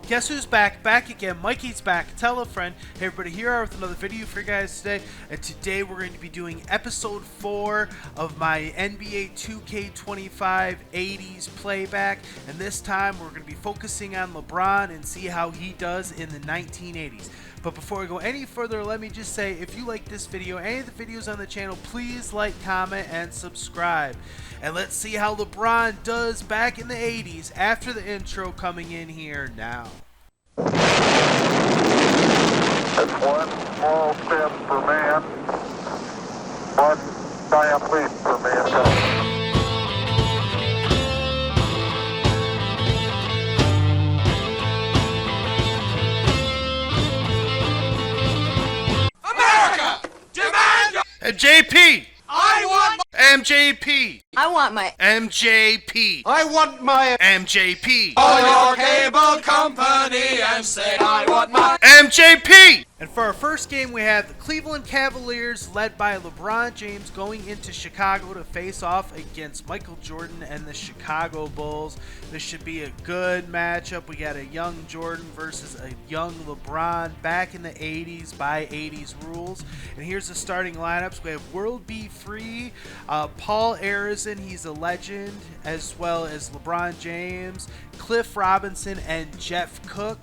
Guess who's back? Back again. Mikey's back. Tell a friend. Hey everybody, here I are with another video for you guys today. And today we're going to be doing episode 4 of my NBA 2k25 80's playback. And this time we're going to be focusing on LeBron and see how he does in the 1980s. But before we go any further, let me just say, if you like this video, any of the videos on the channel, please like, comment, and subscribe. And let's see how LeBron does back in the 80s after the intro coming in here now. It's one small step for man, one giant leap for mankind. MJP! I want MJP! I want my MJP! I want my MJP! Call your cable company and say I want my MJP! And for our first game, we have the Cleveland Cavaliers led by LeBron James going into Chicago to face off against Michael Jordan and the Chicago Bulls. This should be a good matchup. We got a young Jordan versus a young LeBron back in the 80s by 80s rules. And here's the starting lineups. We have World B. Free, Paul Arizin, he's a legend, as well as LeBron James, Cliff Robinson, and Jeff Cook.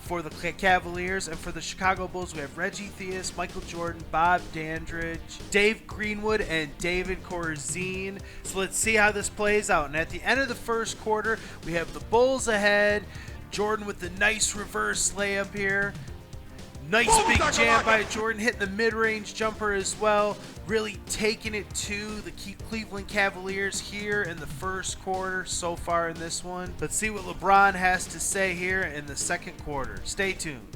For the Cavaliers. And for the Chicago Bulls, we have Reggie Theus, Michael Jordan, Bob Dandridge, Dave Greenwood, and David Corzine. So let's see how this plays out. And at the end of the first quarter, we have the Bulls ahead. Jordan with the nice reverse layup here. Nice big jam by Jordan, hitting the mid-range jumper as well. Really taking it to the Cleveland Cavaliers here in the first quarter so far in this one. Let's see what LeBron has to say here in the second quarter. Stay tuned.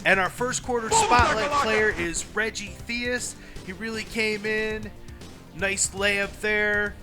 And our first quarter spotlight player is Reggie Theus. He really came in. Nice layup there.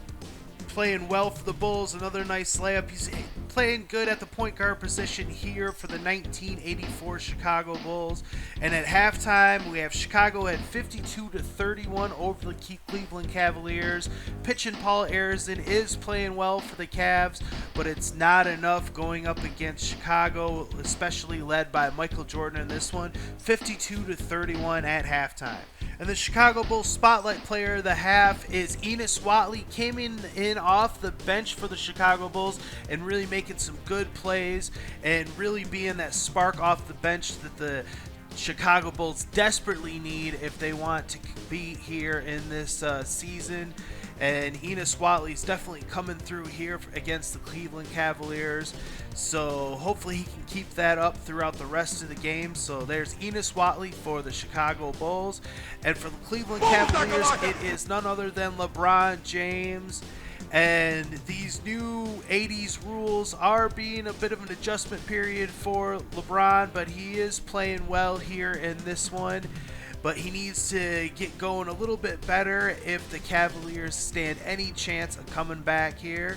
Playing well for the Bulls. Another nice layup. He's playing good at the point guard position here for the 1984 Chicago Bulls. And at halftime, we have Chicago at 52-31 over the Cleveland Cavaliers. Pitching Paul Arizin is playing well for the Cavs, but it's not enough going up against Chicago, especially led by Michael Jordan in this one. 52-31 at halftime. And the Chicago Bulls spotlight player of the half is Enos Watley. Came in off the bench for the Chicago Bulls and really making some good plays and really being that spark off the bench that the Chicago Bulls desperately need if they want to compete here in this season. And Enos Watley's definitely coming through here against the Cleveland Cavaliers. So hopefully he can keep that up throughout the rest of the game. So there's Enos Watley for the Chicago Bulls. And for the Cleveland Cavaliers, it is none other than LeBron James. And these new 80s rules are being a bit of an adjustment period for LeBron, but he is playing well here in this one. But he needs to get going a little bit better if the Cavaliers stand any chance of coming back here.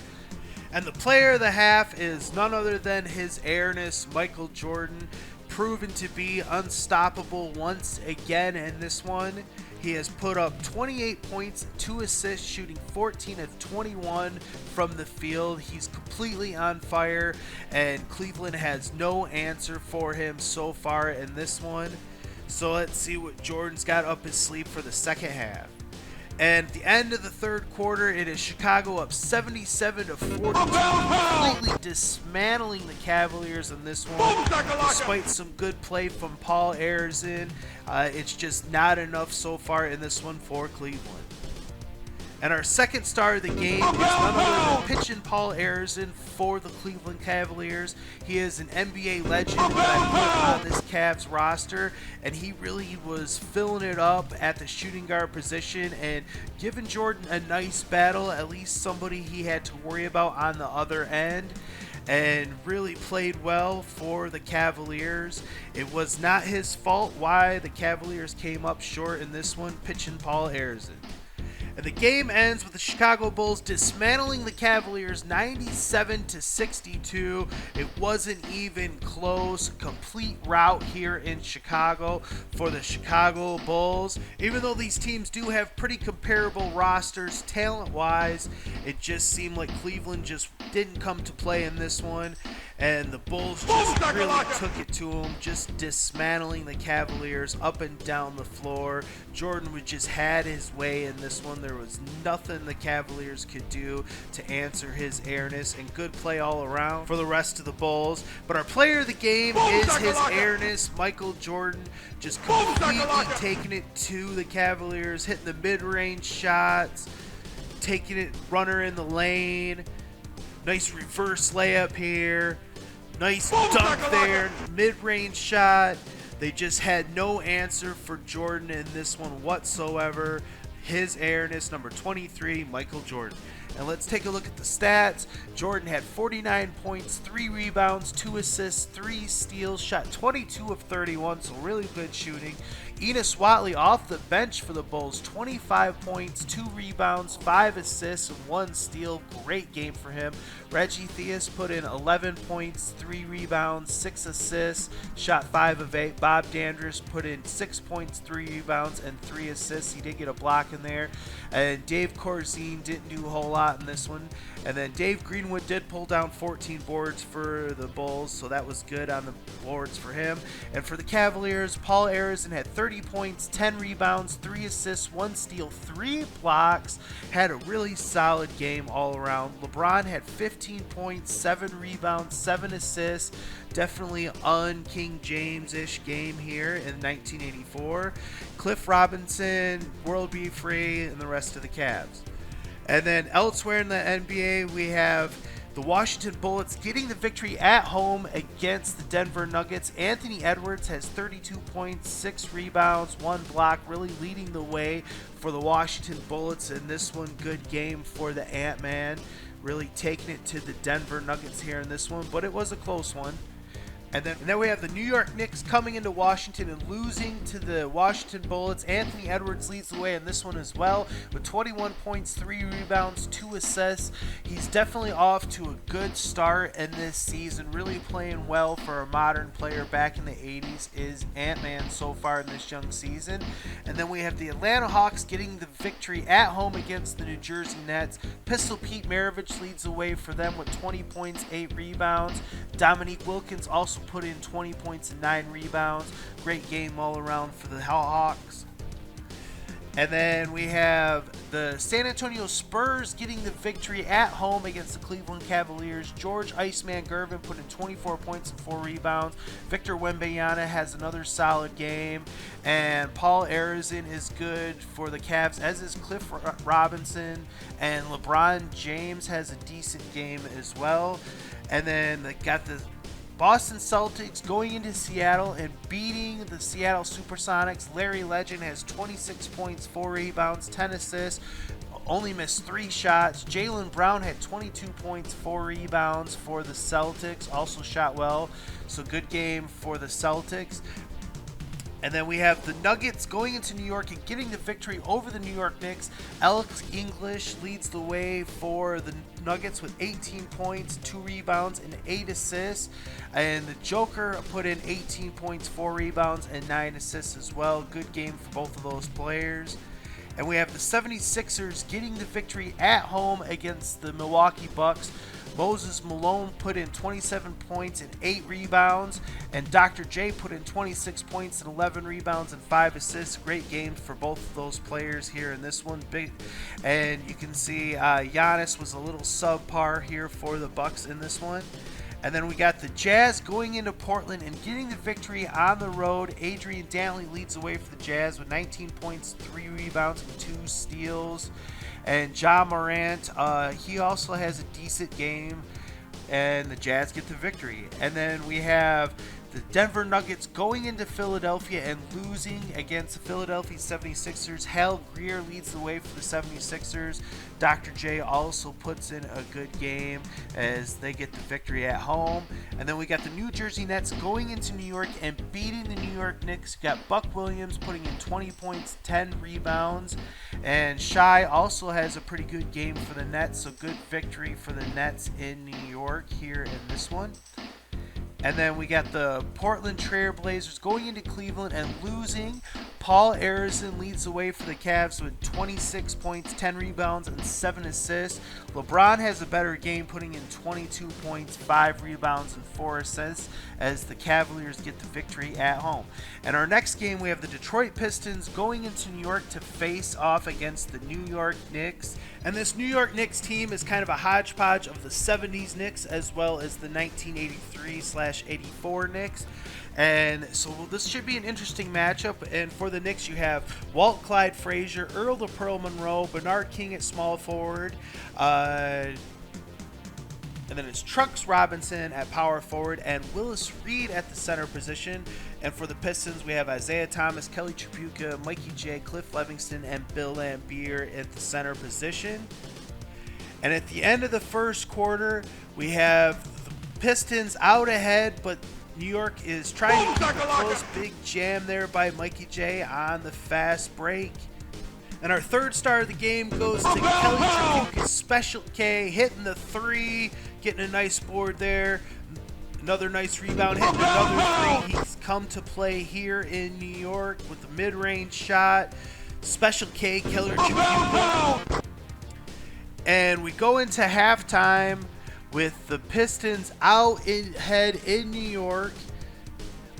And the player of the half is none other than his airness, Michael Jordan, proven to be unstoppable once again in this one. He has put up 28 points, 2 assists, shooting 14 of 21 from the field. He's completely on fire, and Cleveland has no answer for him so far in this one. So let's see what Jordan's got up his sleeve for the second half. And at the end of the third quarter, it is Chicago up 77-42, completely dismantling the Cavaliers in this one. Despite some good play from Paul Arizin, it's just not enough so far in this one for Cleveland. And our second star of the game is none other than pitching Paul Arizin for the Cleveland Cavaliers. He is an NBA legend that I put on this Cavs roster, and he really was filling it up at the shooting guard position and giving Jordan a nice battle, at least somebody he had to worry about on the other end. And really played well for the Cavaliers. It was not his fault why the Cavaliers came up short in this one, pitching Paul Arizin. And the game ends with the Chicago Bulls dismantling the Cavaliers 97-62. It wasn't even close. Complete rout here in Chicago for the Chicago Bulls. Even though these teams do have pretty comparable rosters talent-wise, it just seemed like Cleveland just didn't come to play in this one. and the Bulls just really took it to them, just dismantling the Cavaliers up and down the floor. Jordan would just had his way in this one. There was nothing the Cavaliers could do to answer his airness, and good play all around for the rest of the Bulls. But our player of the game is his airness, Michael Jordan, just completely taking it to the Cavaliers, hitting the mid-range shots, taking it runner in the lane. Nice reverse layup here. Nice dunk there. Mid-range shot. They just had no answer for Jordan in this one whatsoever. His airness, number 23, Michael Jordan. And let's take a look at the stats. Jordan had 49 points, 3 rebounds, 2 assists, 3 steals, shot 22 of 31, so really good shooting. Enos Watley off the bench for the Bulls, 25 points, 2 rebounds, 5 assists, and 1 steal. Great game for him. Reggie Theus put in 11 points, 3 rebounds, 6 assists, shot 5 of 8. Bob Dandridge put in 6 points, 3 rebounds, and 3 assists. He did get a block in there. And Dave Corzine didn't do a whole lot in this one. And then Dave Greenwood did pull down 14 boards for the Bulls, so that was good on the boards for him. And for the Cavaliers, Paul Arizin had 30 points, 10 rebounds, 3 assists, 1 steal, 3 blocks. Had a really solid game all around. LeBron had 15 points, 7 rebounds, 7 assists. Definitely un-King James-ish game here in 1984. Cliff Robinson, World Be Free, and the rest of the Cavs. And then elsewhere in the NBA, we have the Washington Bullets getting the victory at home against the Denver Nuggets. Anthony Edwards has 32 points, 6 rebounds, 1 block, really leading the way for the Washington Bullets in this one. Good game for the Ant-Man, really taking it to the Denver Nuggets here in this one, but it was a close one. And then we have the New York Knicks coming into Washington and losing to the Washington Bullets. Anthony Edwards leads the way in this one as well with 21 points, 3 rebounds, 2 assists. He's definitely off to a good start in this season, really playing well for a modern player back in the 80s is Ant-Man so far in this young season. And then we have the Atlanta Hawks getting the victory at home against the New Jersey Nets. Pistol Pete Maravich leads the way for them with 20 points, 8 rebounds. Dominique Wilkins also put in 20 points and 9 rebounds. Great game all around for the Hawks. And then we have the San Antonio Spurs getting the victory at home against the Cleveland Cavaliers. George Iceman Gervin put in 24 points and 4 rebounds. Victor Wembanyama has another solid game. And Paul Arizin is good for the Cavs, as is Cliff Robinson. And LeBron James has a decent game as well. And then they got the Boston Celtics going into Seattle and beating the Seattle Supersonics. Larry Legend has 26 points, 4 rebounds, 10 assists, only missed 3 shots. Jaylen Brown had 22 points, 4 rebounds for the Celtics, also shot well, so good game for the Celtics. And then we have the Nuggets going into New York and getting the victory over the New York Knicks. Alex English leads the way for the Nuggets with 18 points, 2 rebounds, and 8 assists. And the Joker put in 18 points, 4 rebounds, and 9 assists as well. Good game for both of those players. And we have the 76ers getting the victory at home against the Milwaukee Bucks. Moses Malone put in 27 points and 8 rebounds, and Dr. J put in 26 points and 11 rebounds and 5 assists. Great games for both of those players here in this one. And you can see Giannis was a little subpar here for the Bucks in this one. And then we got the Jazz going into Portland and getting the victory on the road. Adrian Dantley leads the way for the Jazz with 19 points, 3 rebounds, and 2 steals. And Ja Morant, he also has a decent game, and the Jazz get the victory. And then we have the Denver Nuggets going into Philadelphia and losing against the Philadelphia 76ers. Hal Greer leads the way for the 76ers. Dr. J also puts in a good game as they get the victory at home. And then we got the New Jersey Nets going into New York and beating the New York Knicks. We got Buck Williams putting in 20 points, 10 rebounds. And Shai also has a pretty good game for the Nets, so good victory for the Nets in New York here in this one. And then we got the Portland Trail Blazers going into Cleveland and losing. Paul Arizin leads the way for the Cavs with 26 points, 10 rebounds, and 7 assists. LeBron has a better game, putting in 22 points, 5 rebounds, and 4 assists as the Cavaliers get the victory at home. And our next game, we have the Detroit Pistons going into New York to face off against the New York Knicks. And this New York Knicks team is kind of a hodgepodge of the 70s Knicks as well as the 1983/84 Knicks. And so this should be an interesting matchup. And for the Knicks, you have Walt Clyde Frazier, Earl the Pearl Monroe, Bernard King at small forward, and then it's Trucks Robinson at power forward, and Willis Reed at the center position. And for the Pistons, we have Isaiah Thomas, Kelly Tripucka, Mikey J, Cliff Livingston, and Bill Laimbeer at the center position. And at the end of the first quarter, we have the Pistons out ahead, but New York is trying to keep it close. Big jam there by Mikey J on the fast break. And our third star of the game goes to Kelly Tripucka, Special K, hitting the three, getting a nice board there. Another nice rebound, hitting another three. He's come to play here in New York with a mid-range shot. Special K, Kelly Tripucka. And we go into halftime with the Pistons out ahead in New York,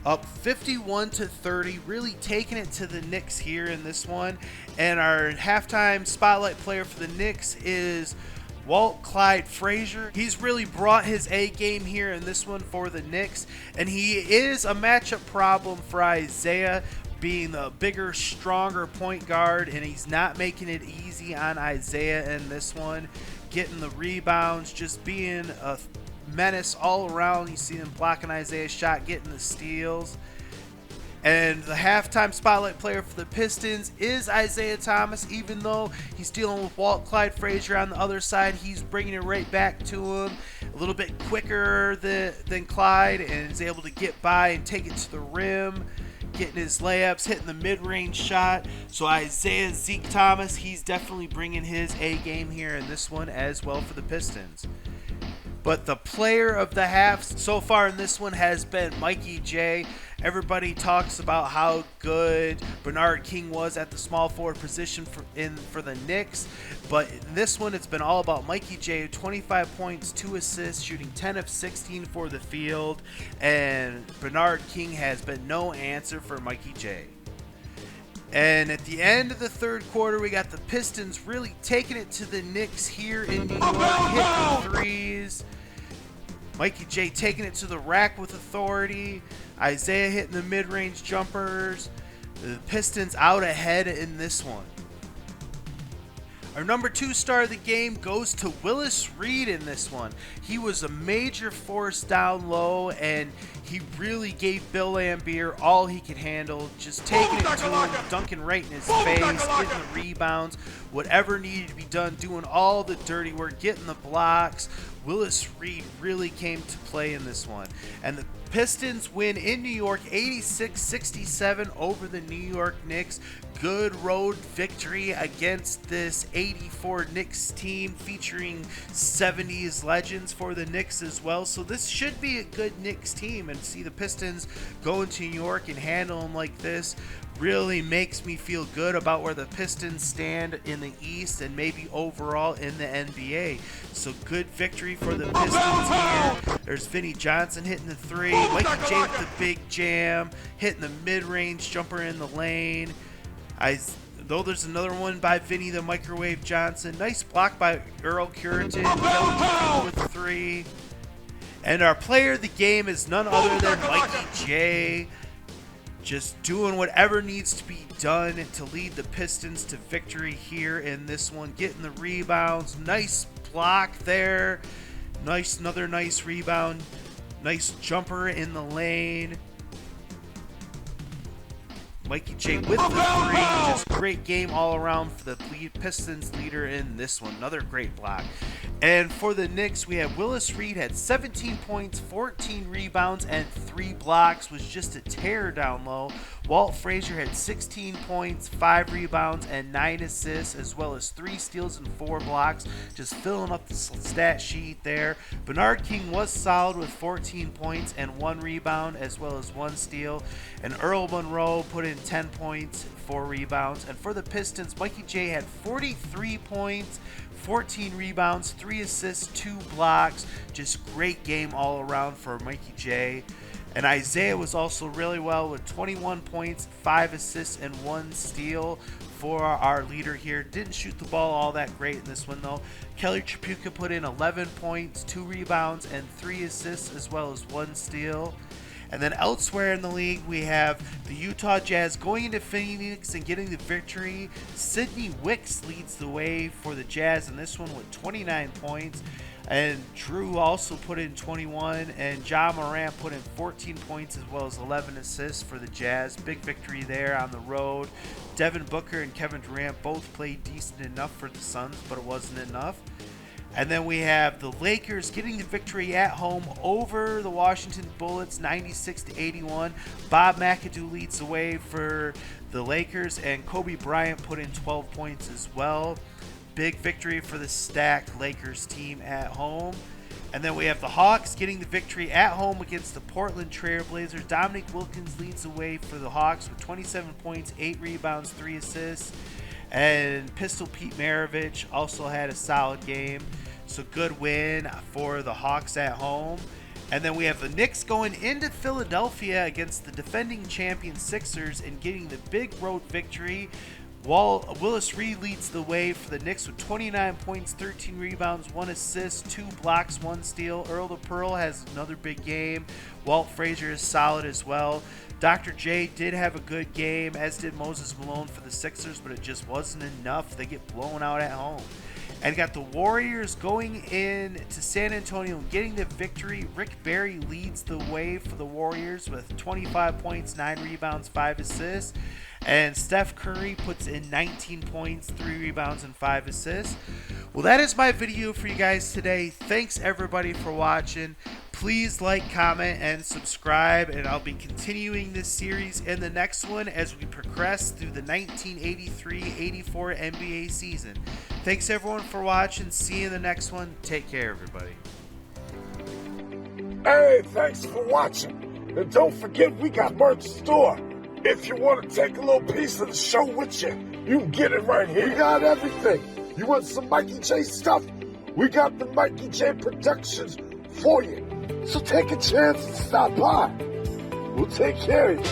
up 51-30, really taking it to the Knicks here in this one. And our halftime spotlight player for the Knicks is Walt Clyde Frazier. He's really brought his A game here in this one for the Knicks, and he is a matchup problem for Isaiah, being the bigger, stronger point guard, and he's not making it easy on Isaiah in this one. Getting the rebounds, just being a menace all around. You see him blocking Isaiah's shot, getting the steals. And the halftime spotlight player for the Pistons is Isaiah Thomas. Even though he's dealing with Walt Clyde Frazier on the other side, he's bringing it right back to him a little bit quicker than Clyde, and is able to get by and take it to the rim, getting his layups, hitting the mid-range shot. So Isaiah Zeke Thomas, he's definitely bringing his A game here in this one as well for the Pistons. But the player of the half so far in this one has been Mikey J. Everybody talks about how good Bernard King was at the small forward position for the Knicks. But in this one, it's been all about Mikey J. 25 points, 2 assists, shooting 10 of 16 for the field. And Bernard King has been no answer for Mikey J. And at the end of the third quarter, we got the Pistons really taking it to the Knicks here in New York, hitting threes. Mikey J taking it to the rack with authority. Isaiah hitting the mid-range jumpers. The Pistons out ahead in this one. Our number 2 star of the game goes to Willis Reed in this one. He was a major force down low, and he really gave Bill Laimbeer all he could handle, just taking it to him, dunking right in his face, getting the rebounds, whatever needed to be done, doing all the dirty work, getting the blocks. Willis Reed really came to play in this one. And the Pistons win in New York 86-67 over the New York Knicks. Good road victory against this 84 Knicks team featuring 70s legends for the Knicks as well. So this should be a good Knicks team, and see the Pistons go into New York and handle them like this really makes me feel good about where the Pistons stand in the East and maybe overall in the NBA. So good victory for the Pistons here. There's Vinnie Johnson hitting the three. Mikey J with the big jam, hitting the mid-range jumper in the lane. Though there's another one by Vinnie the Microwave Johnson. Nice block by Earl Curitan with the three. And our player of the game is none other than Mikey J. Just doing whatever needs to be done to lead the Pistons to victory here in this one. Getting the rebounds. Nice block there. Another nice rebound. Nice jumper in the lane. Mikey J with the three. Just great game all around for the Pistons leader in this one. Another great block. And for the Knicks, we had Willis Reed had 17 points, 14 rebounds, and 3 blocks, was just a terror down low. Walt Frazier had 16 points, 5 rebounds, and 9 assists, as well as 3 steals and 4 blocks, just filling up the stat sheet there. Bernard King was solid with 14 points and 1 rebound, as well as 1 steal. And Earl Monroe put in 10 points, 4 rebounds. And for the Pistons, Mikey J had 43 points, 14 rebounds, 3 assists, 2 blocks. Just great game all around for Mikey J. And Isaiah was also really well with 21 points, 5 assists, and 1 steal for our leader here. Didn't shoot the ball all that great in this one, though. Kelly Tripucka put in 11 points, 2 rebounds, and 3 assists, as well as 1 steal. And then elsewhere in the league, we have the Utah Jazz going into Phoenix and getting the victory. Sidney Wicks leads the way for the Jazz in this one with 29 points. And Drew also put in 21. And Ja Morant put in 14 points as well as 11 assists for the Jazz. Big victory there on the road. Devin Booker and Kevin Durant both played decent enough for the Suns, but it wasn't enough. And then we have the Lakers getting the victory at home over the Washington Bullets, 96-81. Bob McAdoo leads the way for the Lakers, and Kobe Bryant put in 12 points as well. Big victory for the stacked Lakers team at home. And then we have the Hawks getting the victory at home against the Portland Trail Blazers. Dominique Wilkins leads the way for the Hawks with 27 points, 8 rebounds, 3 assists. And Pistol Pete Maravich also had a solid game. So good win for the Hawks at home. And then we have the Knicks going into Philadelphia against the defending champion Sixers and getting the big road victory. Willis Reed leads the way for the Knicks with 29 points, 13 rebounds, 1 assist, 2 blocks, 1 steal. Earl the Pearl has another big game. Walt Frazier is solid as well. Dr. J did have a good game, as did Moses Malone for the Sixers, but it just wasn't enough. They get blown out at home. And got the Warriors going in to San Antonio and getting the victory. Rick Barry leads the way for the Warriors with 25 points, 9 rebounds, 5 assists. And Steph Curry puts in 19 points, 3 rebounds, and 5 assists. Well, that is my video for you guys today. Thanks everybody for watching. Please like, comment, and subscribe, and I'll be continuing this series in the next one as we progress through the 1983-84 NBA season. Thanks everyone for watching. See you in the next one. Take care, everybody. Hey, thanks for watching. And don't forget, we got merch store. If you want to take a little piece of the show with you, you can get it right here. We got everything. You want some Mikey J stuff? We got the Mikey J Productions for you. So take a chance and stop by. We'll take care of you.